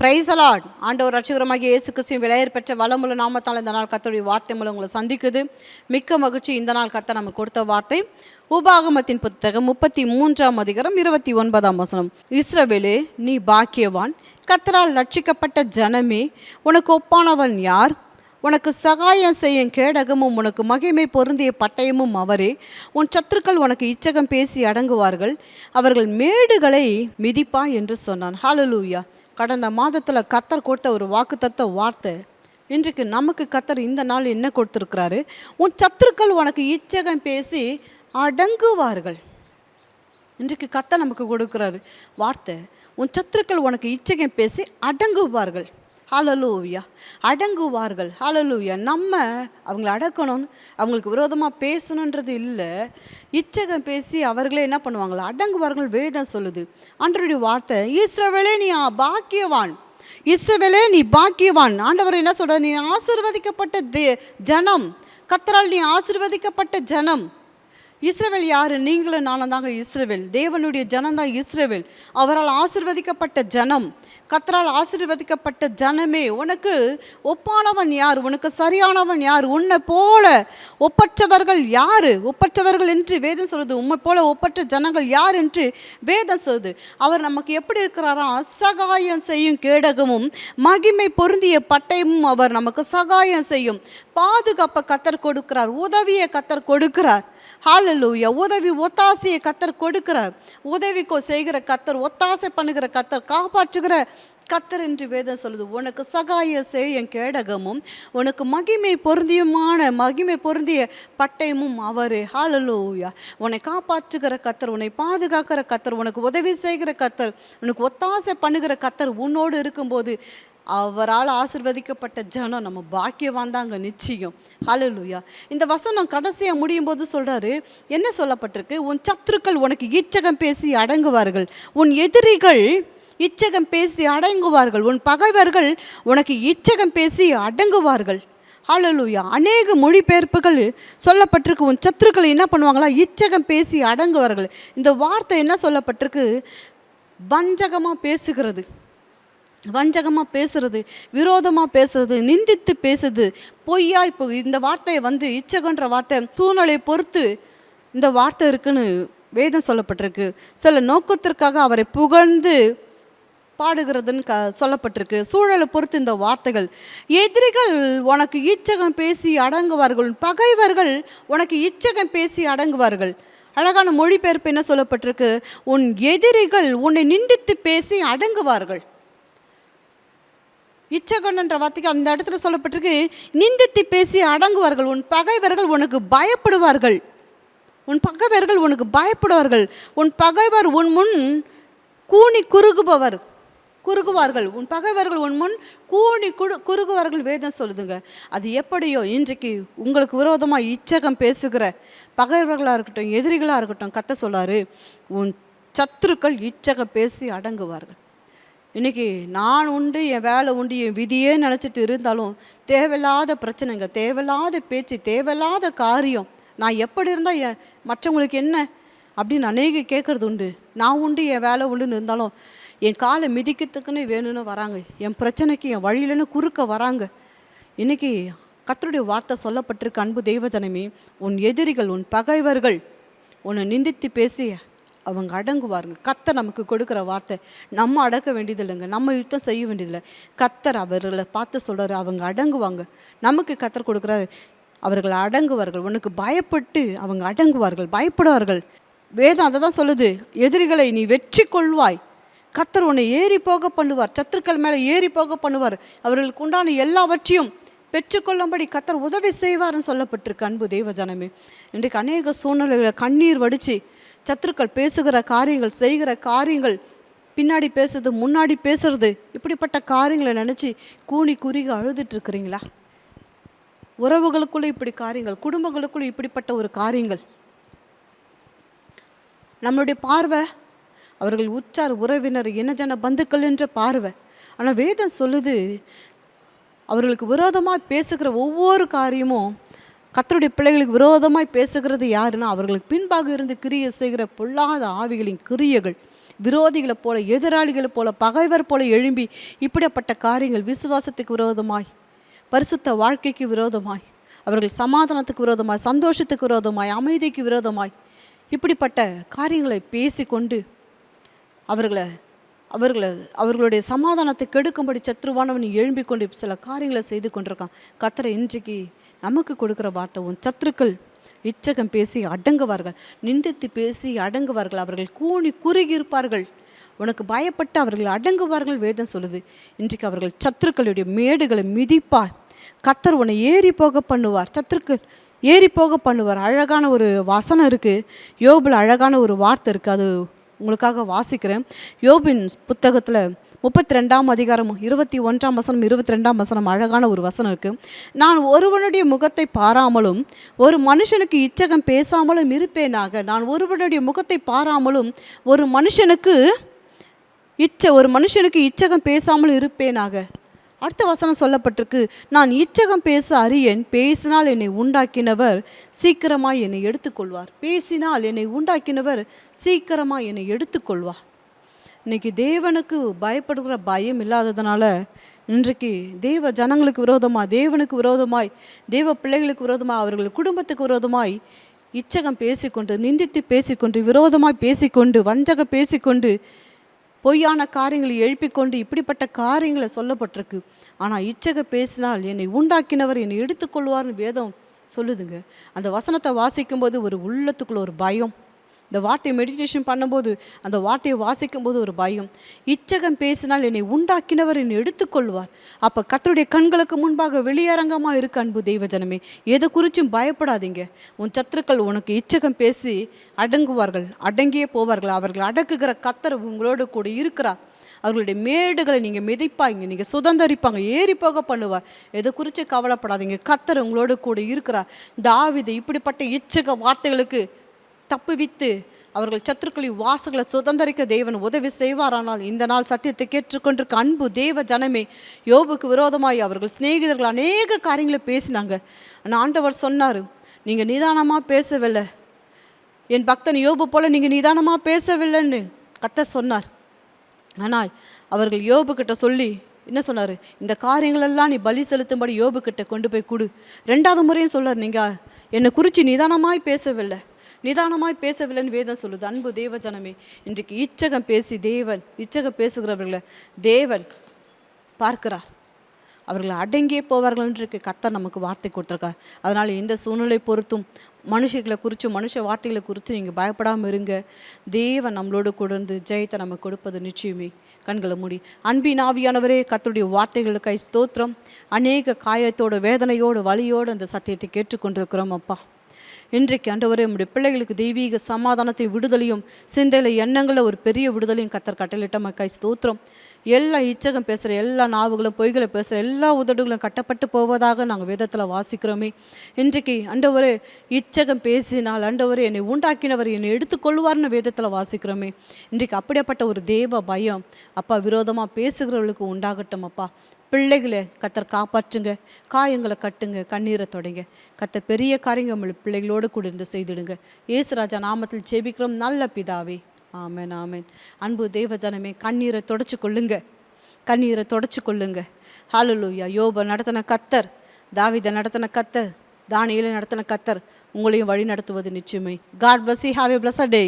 Praise the Lord. ஆண்டவர் ரட்சகருமாகிய இயேசு கிறிஸ்துவின் விலையேற பெற்ற வளமுள்ள நாமத்தால் இந்த நாள் கர்த்தருடைய வார்த்தை மூலம் உங்களை சந்திக்குது. மிக்க மகிழ்ச்சி. இந்த நாள் கர்த்தர் நமக்கு கொடுத்த வார்த்தை உபாகமத்தின் புத்தகம் 33ஆம் அதிகாரம் 29ஆம் வசனம். இஸ்ரவேலே, நீ பாக்கியவான், கர்த்தரால் ரட்சிக்கப்பட்ட ஜனமே, உனக்கு ஒப்பானவன் யார்? உனக்கு சகாயம் செய்யும் கேடகமும் உனக்கு மகிமை பொருந்திய பட்டயமும் அவரே. உன் சத்துருக்கள் உனக்கு இச்சகம் பேசி அடங்குவார்கள், அவர்கள் மேடுகளை மிதிப்பா என்று சொன்னான். ஹல்லேலூயா. கடந்த மாதத்தில் கர்த்தர் கொடுத்த ஒரு வாக்குத்தத்த வார்த்தை இன்றைக்கு நமக்கு கர்த்தர் இந்த நாள் என்ன கொடுத்துருக்கிறாரு? உன் சத்துருக்கள் உனக்கு இச்சகம் பேசி அடங்குவார்கள். இன்றைக்கு கர்த்தர் நமக்கு கொடுக்குறாரு வார்த்தை, உன் சத்துருக்கள் உனக்கு இச்சகம் பேசி அடங்குவார்கள். ஹல்லேலூயா. அடங்குவார்கள். ஹல்லேலூயா. நம்ம அவங்கள அடக்கணும்னு, அவங்களுக்கு விரோதமாக பேசணுன்றது இல்லை. இச்சகம் பேசி அவர்களே என்ன பண்ணுவாங்களா? அடங்குவார்கள். வேதம் சொல்லுது, ஆண்டவருடைய வார்த்தை. இஸ்ரவேலே, நீ பாக்கியவான், இஸ்ரவேலே நீ பாக்கியவான். ஆண்டவர் என்ன சொல்றார்? நீ ஆசீர்வதிக்கப்பட்ட ஜனம், கர்த்தரால் நீ ஆசீர்வதிக்கப்பட்ட ஜனம். இஸ்ரவேல் யார்? நீங்களும் நானும் தாங்க இஸ்ரவேல். தேவனுடைய ஜனம்தான் இஸ்ரவேல். அவரால் ஆசீர்வதிக்கப்பட்ட ஜனம், கர்த்தரால் ஆசீர்வதிக்கப்பட்ட ஜனமே. உனக்கு ஒப்பானவன் யார்? உனக்கு சரியானவன் யார்? உன்னை போல ஒப்பற்றவர்கள் யார்? ஒப்பற்றவர்கள் என்று வேதம் சொல்லுது. உண்மை போல ஒப்பற்ற ஜனங்கள் யார் என்று வேதம் சொல்லுது. அவர் நமக்கு எப்படி இருக்கிறாரா? சகாயம் செய்யும் கேடகமும் மகிமை பொருந்திய பட்டயமும் அவர் நமக்கு சகாயம் செய்யும். பாதுகாப்பை கர்த்தர் கொடுக்கிறார், உதவியை கர்த்தர் கொடுக்கிறார். ஹல்லேலூயா. உதவி ஒத்தாசையை கர்த்தர் கொடுக்கிறார். உதவிக்கோ செய்கிற கர்த்தர், ஒத்தாசை பண்ணுகிற கர்த்தர், காப்பாற்றுகிற கர்த்தர் என்று வேதம் சொல்லுது. உனக்கு சகாய செய்யும் கேடகமும் உனக்கு மகிமை பொருந்திய பட்டயமும் அவரே. ஹல்லேலூயா. உன்னை காப்பாற்றுகிற கர்த்தர், உன்னை பாதுகாக்கிற கர்த்தர், உனக்கு உதவி செய்கிற கர்த்தர், உனக்கு ஒத்தாசை பண்ணுகிற கர்த்தர் உன்னோடு இருக்கும்போது அவரால் ஆசீர்வதிக்கப்பட்ட ஜனம் நம்ம பாக்கியவான் தாங்க, நிச்சயம். ஹல்லேலூயா. இந்த வசனம் கடைசியாக முடியும் போது சொல்கிறாரு, என்ன சொல்லப்பட்டிருக்கு? உன் சத்துருக்கள் உனக்கு இச்சகம் பேசி அடங்குவார்கள், உன் எதிரிகள் இச்சகம் பேசி அடங்குவார்கள், உன் பகைவர்கள் உனக்கு இச்சகம் பேசி அடங்குவார்கள். ஹல்லேலூயா. அநேக மொழிபெயர்ப்புகள் சொல்லப்பட்டிருக்கு. உன் சத்துருக்கள் என்ன பண்ணுவாங்களா? இச்சகம் பேசி அடங்குவார்கள். இந்த வார்த்தை என்ன சொல்லப்பட்டிருக்கு? வஞ்சகமாக பேசுகிறது, வஞ்சகமாக பேசுறது, விரோதமாக பேசுறது, நிந்தித்து பேசுது, பொய்யாய். இப்போ இந்த வார்த்தையை இச்சகன்ற வார்த்தை சூழ்நிலையை பொறுத்து இந்த வார்த்தை இருக்குன்னு வேதம் சொல்லப்பட்டிருக்கு. சில நோக்கத்திற்காக அவரை புகழ்ந்து பாடுகிறதுன்னு சொல்லப்பட்டிருக்கு. சூழலை பொறுத்து இந்த வார்த்தைகள். எதிரிகள் உனக்கு இச்சகம் பேசி அடங்குவார்கள், பகைவர்கள் உனக்கு இச்சகம் பேசி அடங்குவார்கள். அழகான மொழிபெயர்ப்பு என்ன சொல்லப்பட்டிருக்கு? உன் எதிரிகள் உன்னை நிந்தித்து பேசி அடங்குவார்கள். இச்சகன்ற வார்த்தைக்கு அந்த இடத்துல சொல்லப்பட்டிருக்கு, நிந்தித்து பேசி அடங்குவார்கள். உன் பகைவர்கள் உனக்கு பயப்படுவார்கள், உன் பகைவர்கள் உனக்கு பயப்படுவார்கள். உன் பகைவர் உன் முன் கூனி குறுகுவார்கள். உன் பகைவர்கள் உன் முன் கூனி குறுகுவார்கள். வேதம் சொல்லுதுங்க. அது எப்படியோ இன்றைக்கு உங்களுக்கு விரோதமாக இச்சகம் பேசுகிற பகைவர்களாக இருக்கட்டும், எதிரிகளாக இருக்கட்டும், கர்த்தர் சொல்லாரு, உன் சத்துருக்கள் இச்சகம் பேசி அடங்குவார்கள். இன்றைக்கி நான் உண்டு, என் வேலை உண்டு, என் விதியே நினச்சிட்டு இருந்தாலும் தேவையில்லாத பிரச்சனைங்க, தேவையில்லாத பேச்சு, தேவையில்லாத காரியம். நான் எப்படி இருந்தால் மற்றவங்களுக்கு என்ன அப்படின்னு அநேக கேட்குறது உண்டு. நான் உண்டு, என் வேலை உண்டுன்னு இருந்தாலும் என் காலை மிதிக்கிறதுக்குன்னு வேணும்னு வராங்க, என் பிரச்சனைக்கு என் வழியிலன்னு குறுக்க வராங்க. இன்றைக்கி கர்த்தருடைய வார்த்தை சொல்லப்பட்டிருக்கு. அன்பு தெய்வஜனமே, உன் எதிரிகள் உன் பகைவர்கள் உன்னை நிந்தித்து பேசி அவங்க அடங்குவாருங்க. கர்த்தர் நமக்கு கொடுக்குற வார்த்தை. நம்ம அடக்க வேண்டியதில்லைங்க, நம்ம யுத்தம் செய்ய வேண்டியதில்லை. கர்த்தர் அவர்களை பார்த்து சொல்கிறாரு, அவங்க அடங்குவாங்க. நமக்கு கர்த்தர் கொடுக்குறாரு, அவர்கள் அடங்குவார்கள். உனக்கு பயப்பட்டு அவங்க அடங்குவார்கள், பயப்படுவார்கள். வேதம் அதை தான் சொல்லுது. எதிரிகளை நீ வெற்றி கொள்வாய், கர்த்தர் உன்னை ஏறி போக பண்ணுவார், சத்துருக்கள் மேலே ஏறி போக பண்ணுவார், அவர்களுக்கு உண்டான எல்லாவற்றையும் பெற்றுக்கொள்ளும்படி கர்த்தர் உதவி செய்வார்னு சொல்லப்பட்டிருக்கு. அன்பு தெய்வ ஜனமே, இன்றைக்கு அநேக சூழ்நிலைகளை கண்ணீர் வடித்து சத்துருக்கள் பேசுகிற காரியங்கள், செய்கிற காரியங்கள், பின்னாடி பேசுறது, முன்னாடி பேசுறது, இப்படிப்பட்ட காரியங்களை நினச்சி கூனி குறுகி அழுதுட்டுருக்குறீங்களா? உறவுகளுக்குள்ளே இப்படி காரியங்கள், குடும்பங்களுக்குள்ளே இப்படிப்பட்ட ஒரு காரியங்கள். நம்மளுடைய பார்வை அவர்கள் உற்றார் உறவினர் இனஜன பந்துக்கள் என்ற பார்வை. ஆனால் வேதம் சொல்லுது, அவர்களுக்கு விரோதமாக பேசுகிற ஒவ்வொரு காரியமும் கர்த்தருடைய பிள்ளைகளுக்கு விரோதமாய் பேசுகிறது யாருன்னா அவர்களுக்கு பின்பாக இருந்து கிரியை செய்கிற பொல்லாத ஆவிகளின் கிரியைகள். விரோதிகளை போல, எதிராளிகளை போல, பகைவர் போல எழும்பி இப்படிப்பட்ட காரியங்கள் விசுவாசத்துக்கு விரோதமாய், பரிசுத்த வாழ்க்கைக்கு விரோதமாய், அவர்கள் சமாதானத்துக்கு விரோதமாய், சந்தோஷத்துக்கு விரோதமாய், அமைதிக்கு விரோதமாய் இப்படிப்பட்ட காரியங்களை பேசிக்கொண்டு அவர்களுடைய சமாதானத்தை கெடுக்கும்படி சத்ருவானவன் எழும்பிக் கொண்டு சில காரியங்களை செய்து கொண்டிருக்கான். கர்த்தர் இன்றைக்கு நமக்கு கொடுக்குற வார்த்தை, உன் சத்துருக்கள் இச்சகம் பேசி அடங்குவார்கள், நிந்தித்து பேசி அடங்குவார்கள், அவர்கள் கூனி குறுகி இருப்பார்கள், உனக்கு பயப்பட்டு அவர்கள் அடங்குவார்கள் வேதம் சொல்லுது. இன்றைக்கு அவர்கள் சத்துருக்களுடைய மேடுகளை மிதிப்பார். கர்த்தர் உன்னை ஏறி போக பண்ணுவார், சத்துருக்கள் ஏறி போக பண்ணுவார். அழகான ஒரு வசனம் இருக்குது, யோபில் அழகான ஒரு வார்த்தை இருக்குது, அது உங்களுக்காக வாசிக்கிறேன். யோபின் புத்தகத்தில் 32ஆம் அதிகாரம் 21ஆம் வசனம் 22ஆம் வசனம் அழகான ஒரு வசனம் இருக்குது. நான் ஒருவனுடைய முகத்தை பாராமலும் ஒரு மனுஷனுக்கு இச்சகம் பேசாமலும் இருப்பேனாக. நான் ஒருவனுடைய முகத்தை பாராமலும் ஒரு மனுஷனுக்கு இச்சகம் பேசாமலும் இருப்பேனாக. அடுத்த வசனம் சொல்லப்பட்டிருக்கு, நான் இச்சகம் பேச அறியேன், பேசினால் என்னை உண்டாக்கினவர் சீக்கிரமாக என்னை எடுத்துக்கொள்வார். பேசினால் என்னை உண்டாக்கினவர் சீக்கிரமாக என்னை எடுத்துக்கொள்வார். இன்றைக்கி தேவனுக்கு பயப்படுகிற பயம் இல்லாததுனால இன்றைக்கு தேவ ஜனங்களுக்கு விரோதமாக, தேவனுக்கு விரோதமாய், தேவ பிள்ளைகளுக்கு விரோதமாக, அவர்கள் குடும்பத்துக்கு விரோதமாய் இச்சகம் பேசிக்கொண்டு, நிந்தித்து பேசிக்கொண்டு, விரோதமாய் பேசிக்கொண்டு, வஞ்சக பேசிக்கொண்டு, பொய்யான காரியங்களை எழுப்பிக்கொண்டு இப்படிப்பட்ட காரியங்களை சொல்லப்பட்டிருக்கு. ஆனால் இச்சக பேசினால் என்னை உண்டாக்கினவர் என்னை எடுத்துக்கொள்வார்னு வேதம் சொல்லுதுங்க. அந்த வசனத்தை வாசிக்கும்போது ஒரு உள்ளத்துக்குள்ள ஒரு பயம், இந்த வார்த்தையை மெடிடேஷன் பண்ணும்போது அந்த வார்த்தையை வாசிக்கும்போது ஒரு பயம். இச்சகம் பேசினால் என்னை உண்டாக்கினவர் என்னை எடுத்துக்கொள்வார். அப்போ கர்த்தருடைய கண்களுக்கு முன்பாக வெளியரங்கமாக இருக்கு. அன்பு தெய்வ ஜனமே, எதை குறிச்சும் பயப்படாதீங்க. உன் சத்துருக்கள் உனக்கு இச்சகம் பேசி அடங்குவார்கள், அடங்கியே போவார்கள். அவர்கள் அடக்குகிற கர்த்தர் உங்களோடு கூட இருக்கிறார். அவர்களுடைய மேடுகளை நீங்கள் மிதிப்பாங்க, நீங்கள் சுதந்தரிப்பாங்க, ஏறி போக பண்ணுவார். எதை குறித்து கவலைப்படாதீங்க, கர்த்தர் உங்களோடு கூட இருக்கிறார். தாவீது இப்படிப்பட்ட இச்சக வார்த்தைகளுக்கு தப்புவித்து அவர்கள் சத்துருக்களின் வாசல்களை சுதந்தரிக்க தேவன் உதவி செய்வாரானால் இந்த நாள் சத்தியத்தை கேட்டுக்கொண்டிருக்க அன்பு தேவ ஜனமே, யோபுக்கு விரோதமாய் அவர்கள் சிநேகிதர்கள் அநேக காரியங்களை பேசினாங்க. ஆனால் ஆண்டவர் சொன்னார், நீங்கள் நிதானமாக பேசவில்லை, என் பக்தன் யோபு போல் நீங்கள் நிதானமாக பேசவில்லைன்னு கர்த்தர் சொன்னார். ஆனால் அவர்கள் யோபுக்கிட்ட சொல்லி என்ன சொன்னார், இந்த காரியங்களெல்லாம் நீ பலி செலுத்தும்படி யோபுக்கிட்ட கொண்டு போய் கொடு. 2வது முறையும் சொல்லார், நீங்கள் என்னை குறித்து நிதானமாய் பேசவில்லைன்னு வேதம் சொல்லுது. அன்பு தேவ ஜனமே, இன்றைக்கு இச்சகம் பேசுகிறவர்களை தேவன் பார்க்கிறார். அவர்கள் அடங்கியே போவார்கள் என்று கர்த்தர் நமக்கு வார்த்தை கொடுத்துருக்கார். அதனால் இந்த சூழ்நிலை பொறுத்தும் மனுஷங்களை குறித்தும் மனுஷ வார்த்தைகளை குறித்து நீங்கள் பயப்படாமல் இருங்க. தேவன் நம்மளோடு கொடுந்து ஜெயத்தை நமக்கு கொடுப்பது நிச்சயமே. கண்களை மூடி அன்பின் ஆவியானவரே, கர்த்தருடைய வார்த்தைகளுக்காய் ஸ்தோத்திரம். அநேக காயத்தோடு, வேதனையோடு, வலியோடு அந்த சத்தியத்தை கேட்டுக்கொண்டிருக்கிறோம் அப்பா. இன்றைக்கு ஆண்டவரே, நம்முடைய பிள்ளைகளுக்கு தெய்வீக சமாதானத்தை, விடுதலையும், சிந்தையில் எண்ணங்களில் ஒரு பெரிய விடுதலையும் கர்த்தர் கட்டளையிட்ட மக்காய் ஸ்தோத்திரம். எல்லா இச்சகம் பேசுகிற எல்லா நாவுகளும், பொய்களை பேசுகிற எல்லா உதடுகளும் கட்டப்பட்டு போவதாக நாங்கள் வேதத்தில் வாசிக்கிறோமே. இன்றைக்கு ஆண்டவரே, இச்சகம் பேசினால் ஆண்டவரே என்னை உண்டாக்கினவர் என்னை எடுத்துக்கொள்வார்னு வேதத்தில் வாசிக்கிறோமே. இன்றைக்கு அப்படிப்பட்ட ஒரு தேவ பயம் அப்பா விரோதமாக பேசுகிறவர்களுக்கு உண்டாகட்டும் அப்பா. பிள்ளைகளை கர்த்தர் காப்பாற்றுங்க, காயங்களை கட்டுங்க, கண்ணீரை தொடங்க. கர்த்தர் பெரிய காரியங்கள் நம்மளை பிள்ளைகளோடு கூட இருந்து செய்திடுங்க. இயேசுராஜா நாமத்தில் ஜெபிக்கிறோம் நல்ல பிதாவே, ஆமென் ஆமென். அன்பு தேவ ஜனமே, கண்ணீரை தொடச்சு கொள்ளுங்க. ஹல்லேலூயா. யோபை நடத்தின கர்த்தர், தாவீதை நடத்தின கர்த்தர், தானியேலை நடத்தின கர்த்தர் உங்களையும் வழி நடத்துவது நிச்சயமே. God bless you. Have a blessed day.